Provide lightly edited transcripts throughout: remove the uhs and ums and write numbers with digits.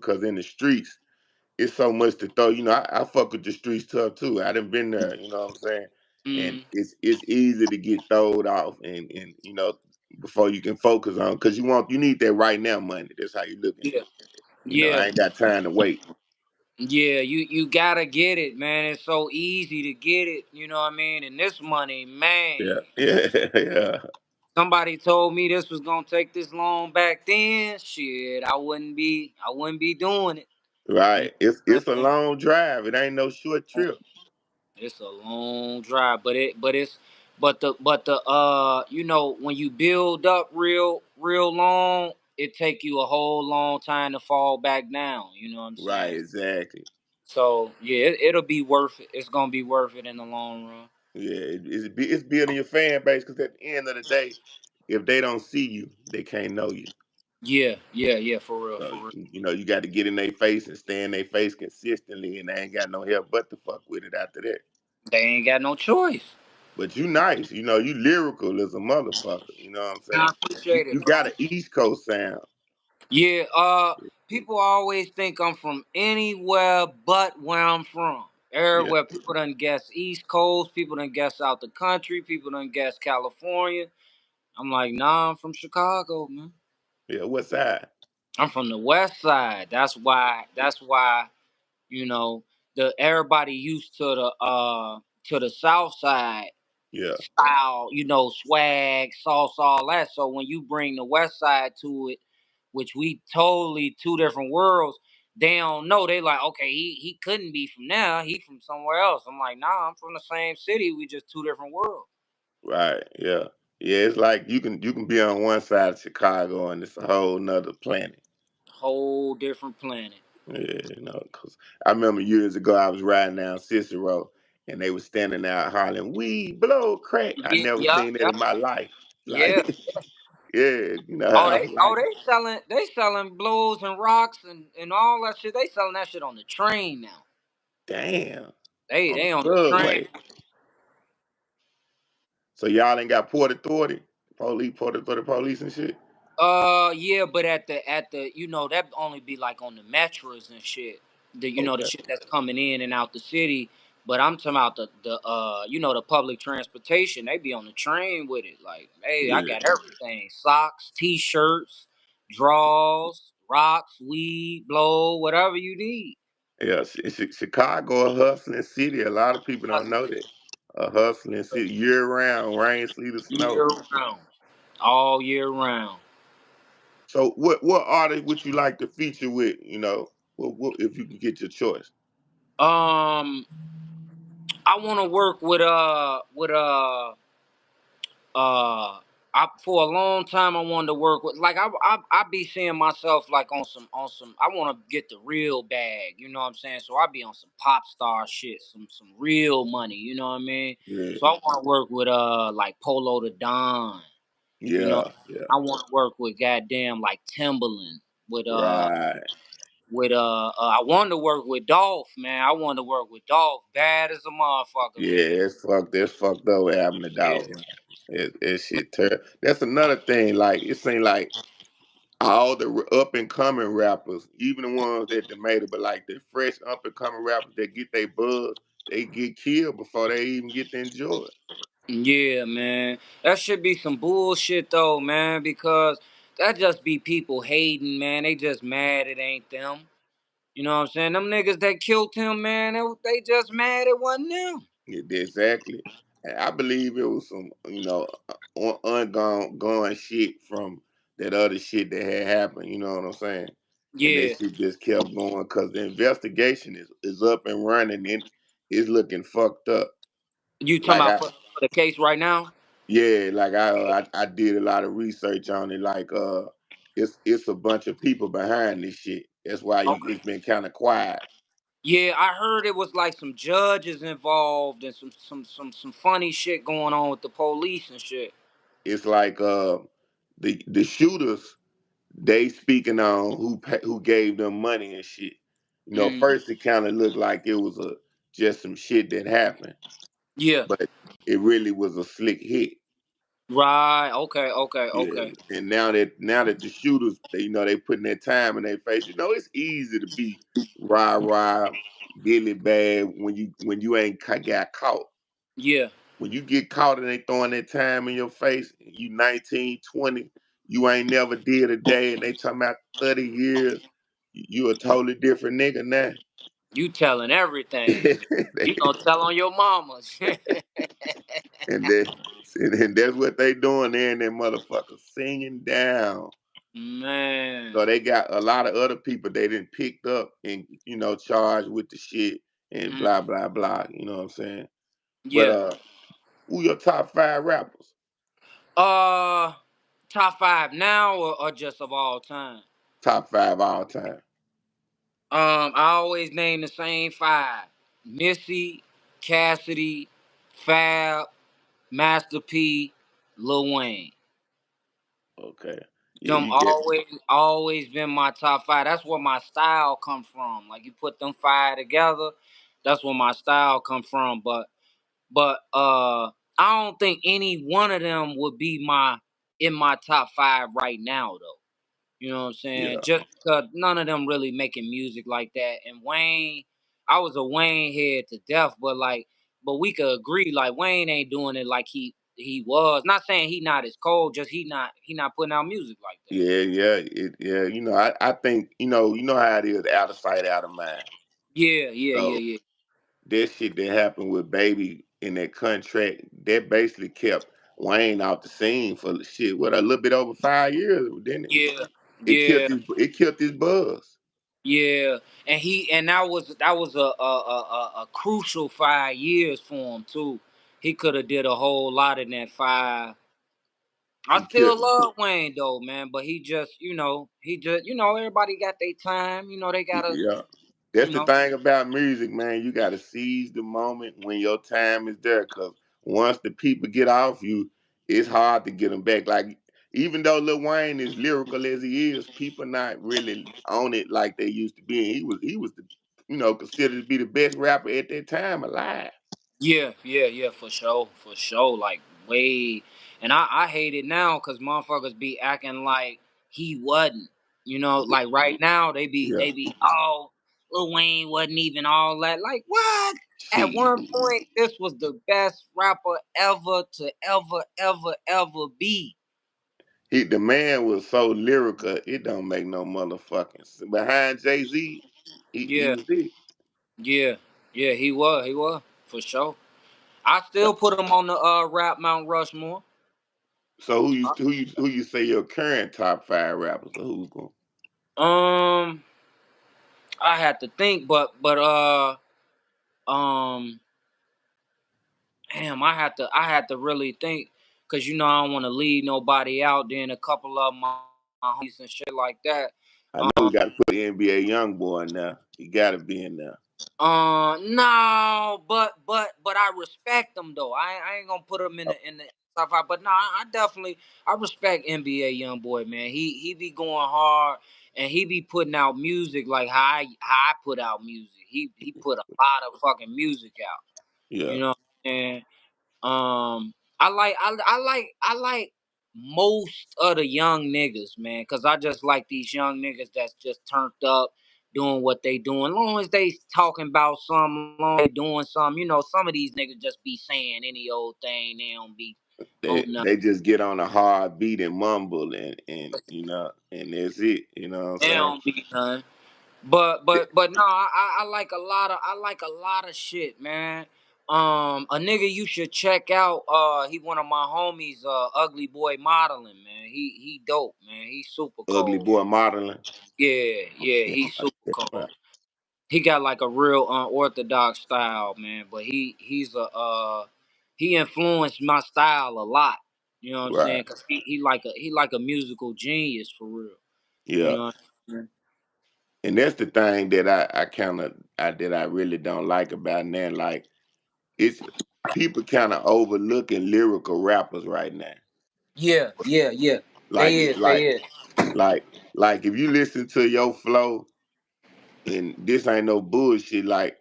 because in the streets it's so much to throw. I fuck with the streets tough too. I done been there. You know what I'm saying? And Mm, it's easy to get throwed off, and before you can focus on, because you need that right now money. That's how you looking at yeah, it. yeah, I ain't got time to wait. yeah. You gotta get it, man. It's so easy to get it. You know what I mean? And this money, man. Yeah, yeah, yeah. Somebody told me this was gonna take this long back then. Shit, I wouldn't be doing it. You Right. know It's a what I'm saying? long drive. It ain't no short trip. It's a long drive, but when you build up real long, it take you a whole long time to fall back down. You know what I'm Right, saying? exactly. So yeah, it'll be worth it. It's gonna be worth it in the long run. Yeah, it's building your fan base, because at the end of the day, if they don't see you, they can't know you. Yeah, yeah, yeah, for real, So for real. you got to get in their face and stay in their face consistently, and they ain't got no help but to fuck with it after that. They ain't got no choice. But you nice, you lyrical as a motherfucker. You know what I'm saying? I You, appreciate it, you got bro. an East Coast sound. Yeah, people always think I'm from anywhere but where I'm from. Yeah, Everywhere people done guess East Coast, people done guess out the country, people done guess California. I'm like, nah, I'm from Chicago, man. yeah. What side? I'm from the West Side. That's why you know the everybody used to the South Side Yeah, style, swag, sauce, all that. So when you bring the West Side to it, which we totally two different worlds, they don't know. They like, okay, he couldn't be from there. He from somewhere else. I'm like, nah, I'm from the same city. We just two different worlds. right. Yeah, yeah. It's like you can be on one side of Chicago and it's a whole nother planet. Whole different planet. Yeah, because I remember years ago I was riding down Cicero and they was standing out hollering, "We blow crack." I Yeah, never yeah, seen that yeah, in my life. yeah. Like, yeah, Oh, I they was oh like, they selling blows and rocks and all that shit. They selling that shit on the train now. damn, They on the they on the train. subway. So y'all ain't got Port Authority, Port Authority police and shit. Yeah, but at the that only be like on the metros and shit. The Okay, shit that's coming in and out the city. But I'm talking about the public transportation. They be on the train with it. Like, hey, I yeah, got everything: socks, t-shirts, drawers, rocks, weed, blow, whatever you need. yeah. Chicago a hustling city. A lot of people don't know that. A hustling city year round, rain, sleet, or snow. Year round, all year round. So what artist would you like to feature with? What if you could get your choice? Um, I want to work uh for a long time I wanted to work with, like, I be seeing myself like on some I want to get the real bag, you know what I'm saying? So I be on some pop star shit, some real money, you know what I mean? Yeah, So I want to work with like Polo the Don, you know. yeah, yeah. I want to work with goddamn like Timberland, with Right. I wanted to work with Dolph, man. I wanted to work with Dolph, bad as a motherfucker, Yeah, man. it's fucked up what happened to Yeah. dog, man. It shit terrible. That's another thing. Like it seems like all the up and coming rappers, even the ones that they made it, but like the fresh up and coming rappers that get their buzz, they get killed before they even get to enjoy it. Yeah, man. That should be some bullshit though, man, because that just be people hating, man. They just mad it ain't them. You know what I'm saying? Them niggas that killed him, man, they just mad it wasn't them. Yeah, exactly. And I believe it was some, ongoing shit from that other shit that had happened. You know what I'm saying? And that Yeah. shit just kept going because the investigation is up and running and it's looking fucked up. You talking Like about for the case right now? yeah, like I did a lot of research on it. Like it's a bunch of people behind this shit. That's why Okay. it's been kind of quiet. Yeah, I heard it was like some judges involved and some funny shit going on with the police and shit. It's like the shooters, they speaking on who gave them money and shit. Mm. First it kind of looked like it was a just some shit that happened, Yeah. but it really was a slick hit. Right. Okay. Okay. Yeah, Okay. and now that the shooters, they putting their time in their face. It's easy to be rah, Billy bad when you ain't got caught. Yeah. When you get caught and they throwing that time in your face, you 19, 20, you ain't never did a day, and they talking about 30 years, you a totally different nigga now. You telling everything. You gonna tell on your mamas. and that and that's what they doing there in that motherfucker singing down. Man. So they got a lot of other people they didn't picked up and charged with the shit and Mm, blah blah blah. You know what I'm saying? But yeah. who your top five rappers? Uh, top five now or just of all time? Top five all time. I always name the same five: Missy, Cassidy, Fab, Master P, Lil Wayne. Okay. Yeah, Them you get. always been my top five. That's where my style come from. Like you put them five together, that's where my style come from. But I don't think any one of them would be in my top five right now though. You know what I'm saying? Yeah. Just because none of them really making music like that. And Wayne, I was a Wayne head to death, but we could agree like Wayne ain't doing it like he was. Not saying he not as cold, just he not putting out music like that. Yeah, yeah. I think how it is, out of sight, out of mind. Yeah, yeah, yeah, So yeah, that shit that happened with Baby in that contract, that basically kept Wayne out the scene for shit. What, a little bit over 5 years, didn't it? yeah, It killed yeah, his buzz. yeah. And that was a crucial 5 years for him too. He could have did a whole lot in that five. I He killed. still love Wayne though, man, but everybody got their time. They gotta, Yeah. That's you the know, thing about music, man. You got to seize the moment when your time is there. Cause once the people get off you, it's hard to get them back. Like, even though Lil Wayne is lyrical as he is, people not really on it like they used to be. And he was considered to be the best rapper at that time alive. yeah, yeah, yeah, for sure, like way. And I hate it now because motherfuckers be acting like he wasn't. Like right now Yeah. they be Lil Wayne wasn't even all that. Like what? At Shit. one point, this was the best rapper ever to ever be. The man was so lyrical, it don't make no motherfucking sense. Behind Jay-Z, he Yeah, was it. yeah, yeah. He was for sure. I still put him on the rap Mount Rushmore. So who you say your current top five rappers, or who's going? Um, I had to think, but um, damn, I had to really think, cause I don't want to leave nobody out. Then a couple of my homies and shit like that. I know we got to put the NBA young boy in there. He got to be in there. No, but I respect them though. I ain't gonna put him in the top five, but no, I definitely I respect NBA young boy, man. He be going hard and he be putting out music like how I put out music. He put a lot of fucking music out. Yeah. You know what I'm saying? I like most of the young niggas, man, cause I just like these young niggas that's just turned up, doing what they doing. Long as they talking about something, long as they doing something, some of these niggas just be saying any old thing. They don't be They on nothing. they just get on a hard beat and mumble and that's it. You know what I'm They saying? don't be none. But no, I like a lot of shit, man. A nigga you should check out. He one of my homies. Ugly Boy Modeling, man. He dope, man. He super Ugly cold. boy modeling. Yeah, yeah. Yeah, He's I like super that, right. cold. He got like a real unorthodox style, man. But he influenced my style a lot. You know what I'm Right. saying? Cause he like a musical genius for real. You Yeah. know what I'm saying? And that's the thing that I kind of that I really don't like about now. Like, it's people kind of overlooking lyrical rappers right now. Yeah, yeah, yeah. Like They it, is, they like is. like like if you listen to your flow and this ain't no bullshit. Like,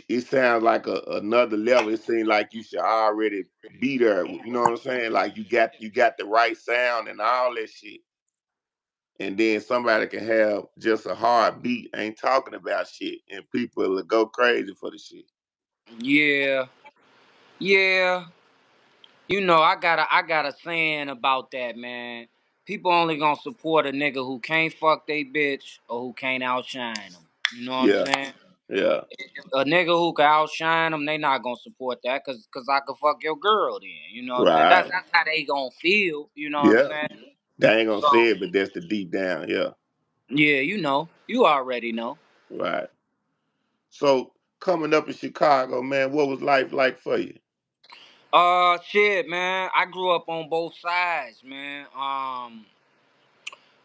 it sounds like another level. It seems like you should already be there. You know what I'm saying? Like you got the right sound and all that shit. And then somebody can have just a hard beat, ain't talking about shit, and people will go crazy for the shit. Yeah, yeah. I got a saying about that, man. People only gonna support a nigga who can't fuck they bitch or who can't outshine them. You know what I'm Yeah, saying? yeah, A nigga who can outshine them, they not gonna support that cause I could fuck your girl then. You know what I'm saying? That's right. that's how they gonna feel. You know what I'm Yeah, saying? they ain't gonna So say it, but that's the deep down. Yeah, yeah, you already know. right. So coming up in Chicago, man, what was life like for you? Shit, man. I grew up on both sides, man.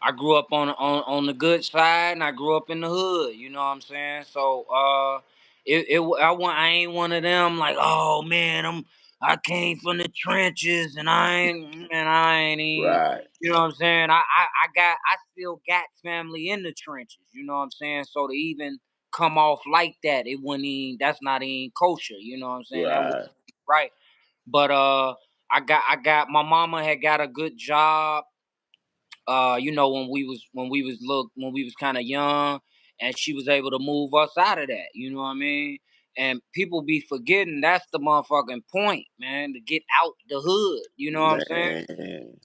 I grew up on the good side, and I grew up in the hood. You know what I'm saying? So, I ain't one of them like, oh man, I came from the trenches, and I ain't even, Right, you know what I'm saying? I still got family in the trenches. You know what I'm saying? So to even come off like that, it wouldn't even, that's not even kosher. You know what I'm saying? That wouldn't right. be right. But I got my mama had got a good job, when we was kind of young, and she was able to move us out of that. You know what I mean? And people be forgetting that's the motherfucking point, man, to get out the hood. You know what I'm saying? Man,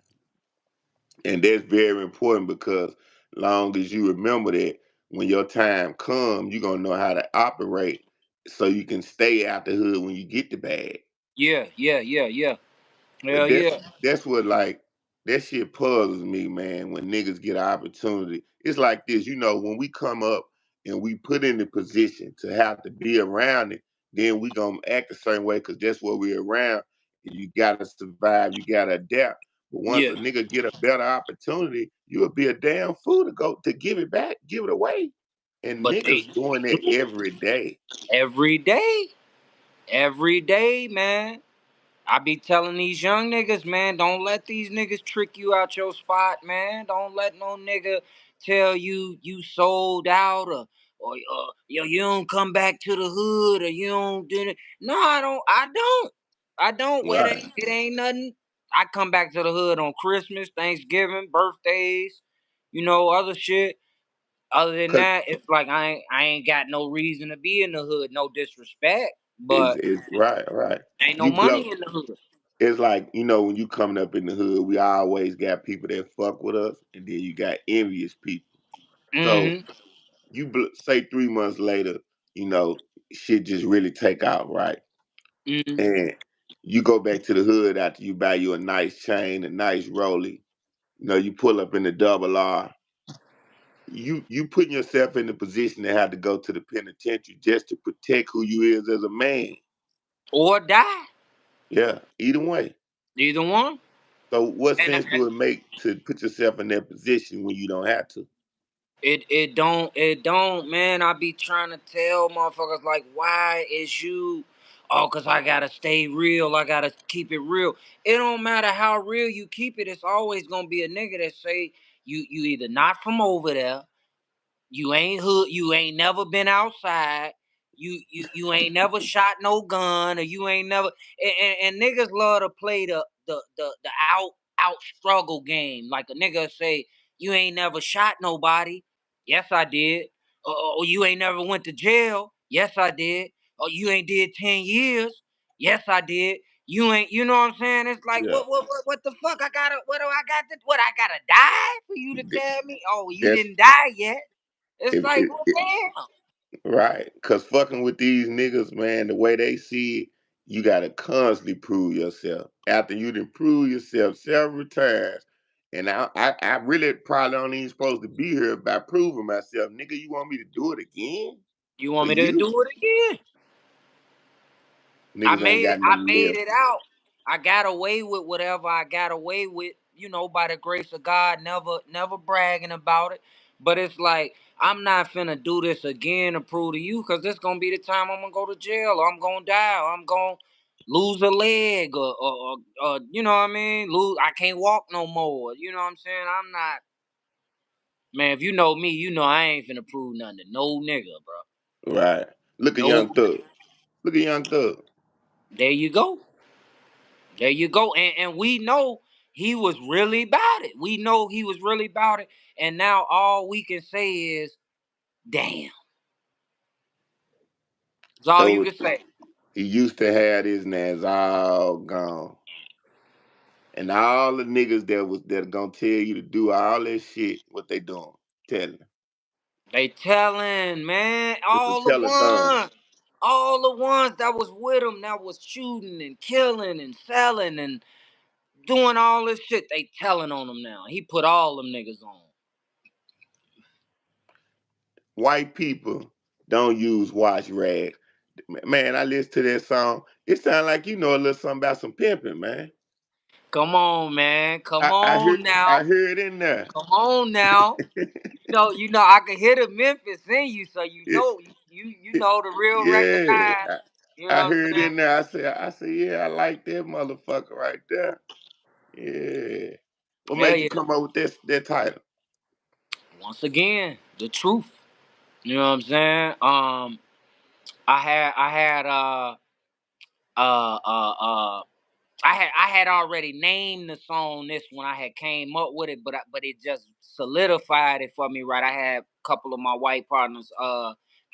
and that's very important because long as you remember that when your time comes, you're gonna know how to operate so you can stay out the hood when you get the bag. Yeah, yeah, yeah, yeah. But Hell that's yeah. that's what like that shit puzzles me, man, when niggas get an opportunity. It's like this, when we come up and we put in the position to have to be around it, then we gonna act a certain way because that's what we're around. You gotta survive, you gotta adapt. But once Yeah. a nigga get a better opportunity, you'll be a damn fool to go to give it back, give it away. And But they niggas doing that every day. every day, every day, man. I be telling these young niggas, man, don't let these niggas trick you out your spot, man. Don't let no nigga tell you sold out, or you don't come back to the hood, or you don't do it. No, I don't. I don't. Well, Right. it ain't nothing. I come back to the hood on Christmas, Thanksgiving, birthdays, other shit. Other than Cause that, it's like I ain't got no reason to be in the hood. No disrespect, it's, but it's right, right. ain't no You blow. money in the hood. It's like, when you coming up in the hood, we always got people that fuck with us, and then you got envious people. So Mm-hmm. say 3 months later, you know, shit just really take out, right? Mm-hmm. And you go back to the hood after you buy you a nice chain, a nice rollie. You pull up in the double R. You putting yourself in the position to have to go to the penitentiary just to protect who you is as a man. Or die. Yeah, either way. Either one. So what And sense do it make to put yourself in that position when you don't have to? it don't, man. I be trying to tell motherfuckers like, why is you? Oh, cause I gotta stay real. I gotta keep it real. It don't matter how real you keep it. It's always gonna be a nigga that say you either not from over there. You ain't hood. You ain't never been outside. You ain't never shot no gun, or you ain't never. And niggas love to play the out struggle game. Like a nigga say, you ain't never shot nobody. Yes, I did. Or you ain't never went to jail. Yes, I did. Or you ain't did 10 years. Yes, I did. You ain't. You know what I'm saying? It's like Yeah, what the fuck? I gotta. What do I got to? What I gotta die for you to th- tell me? Oh, you that's didn't die yet. It's if like, it, well, it, damn. right. Cause fucking with these niggas, man, the way they see it, you gotta constantly prove yourself. After you done prove yourself several times, and I really probably don't even supposed to be here by proving myself, nigga. You want me to do it again You for want me to you? do it again? I Niggas ain't made got it. I nothing made left. it out. I got away with whatever I got away with. By the grace of God. Never bragging about it. But it's like I'm not finna do this again to prove to you, cause this gonna be the time I'm gonna go to jail, or I'm gonna die, or I'm gonna lose a leg, or you know what I mean? Lose. I can't walk no more. You know what I'm saying? I'm not. Man, if you know me, you know I ain't finna prove nothing to no nigga, bro. Right. Look at No, Young Thug. Look at Young Thug. there you go. There you go. And we know he was really about it. We know he was really about it. And now all we can say is, damn. That's all you Those can say. he used to have this, and that's all gone. And all the niggas that gonna tell you to do all that shit, what they doing? Telling. They telling, man, It's a telethon. all the ones that was with him, that was shooting and killing and selling and doing all this shit, they telling on him now. He put all them niggas on. White people don't use wash rags. Man, I listen to that song. It sound like you know a little something about some pimping, man. Come on, man. Come I hear on I now. hear it in there. Come on now. I can hear the Memphis in you, so It, you know the real yeah, recognize. You know I what I'm heard it saying? in there. I say, yeah, I like that motherfucker right there. Yeah. What Hell make you yeah. come up with that title? Once again, the truth. You know what I'm saying? I had uh uh uh I had already named the song this when I had came up with it, but it just solidified it for me. Right, I had a couple of my white partners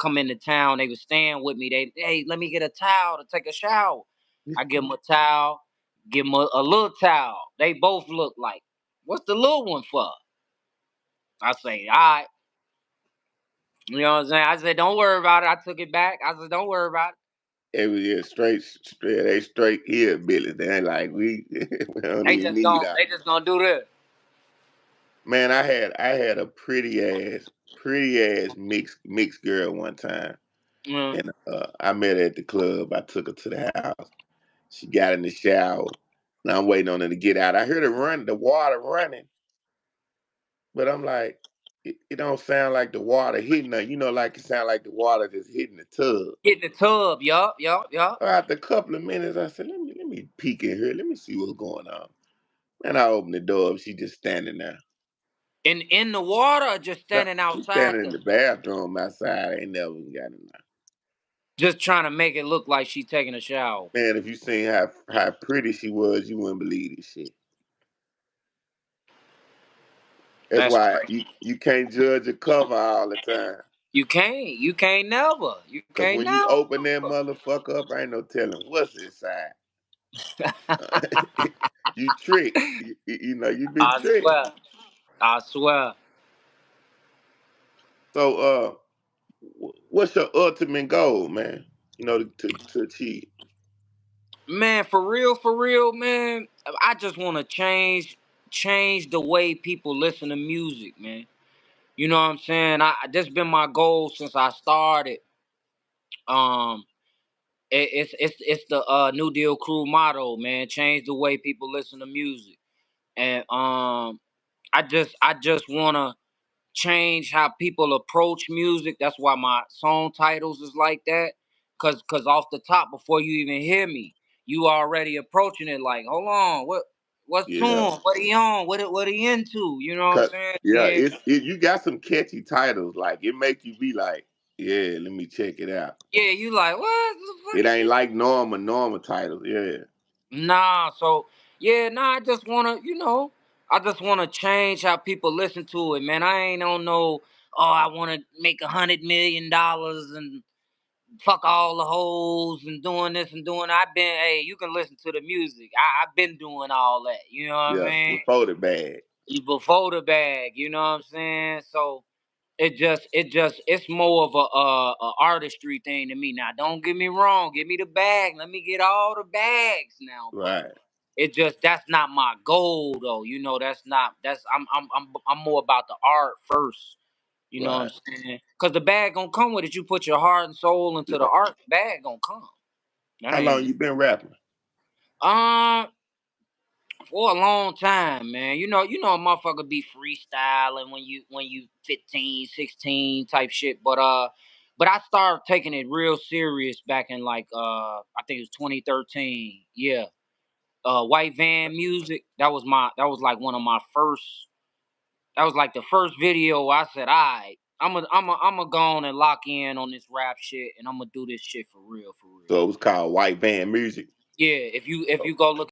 come into town. They was staying with me. Hey, let me get a towel to take a shower. I give them a towel, give them a little towel. They both look like, what's the little one for? I say, all right. You know what I'm saying? I said, don't worry about it. I took it back. I said, don't worry about it. Every year straight, they straight here, Billy. They ain't like we don't even need our They just gonna do this. man. I had a pretty ass mixed girl one time, Mm. and I met her at the club. I took her to the house. She got in the shower. Now I'm waiting on her to get out. I heard her run, the water running, but I'm like, it don't sound like the water hitting her. You know, like it sound like the water just hitting the tub. Get in the tub, yup. After a couple of minutes, I said, let me peek in here. Let me see what's going on. And I opened the door up. She just standing there. In the water or just No, standing she outside standing in the the bathroom outside. I ain't never got in there. just trying to make it look like she's taking a shower. Man, if you seen how pretty she was, you wouldn't believe this shit. That's That's why crazy. you can't judge a cover all the time. You can't never. You Cause can't when you never. open that motherfucker up, ain't no telling what's inside. You tricked. You know you been I tricked. swear. I swear. So what's your ultimate goal, man? You know to achieve. Man, for real, man. I just want to change the way people listen to music, man. You know what I'm saying? This been my goal since I started. Um, it's the New Deal Crew motto, man. Change the way people listen to music, and I just wanna change how people approach music. That's why my song titles is like that. Cause off the top, before you even hear me, you already approaching it like, hold on, what's to Yeah. him? What he on? What he into? You know what I'm Cause saying? yeah, Then you got some catchy titles. Like it make you be like, yeah, let me check it out. yeah, you like what the fuck It is ain't this? like normal titles. Yeah. Nah, so yeah, nah. I just wanna change how people listen to it, man. I ain't on no. Oh, I want to make $100 million and fuck all the hoes and doing this and doing that. Hey, you can listen to the music. I've been doing all that. You know what I Yeah. mean? Before the bag. You before the bag. You know what I'm saying? So it's more of a artistry thing to me. Now, don't get me wrong. Give me the bag. Let me get all the bags now. But Right. that's not my goal though. That's not that's I'm more about the art first. You know what I'm Right. saying? Cause the bag gonna come with it. You put your heart and soul into the Yeah. art, the bag gonna come. That How long ain't you been rapping? um for a long time, man. A motherfucker be freestyling when you 15, 16 type shit. But I started taking it real serious back in like I think it was 2013. Yeah. White Van Music. That was like one of my first that was like the first video I said, all right. I'm a go on and lock in on this rap shit, and I'm gonna do this shit for real, for real. So it was called white van music. Yeah, if you go look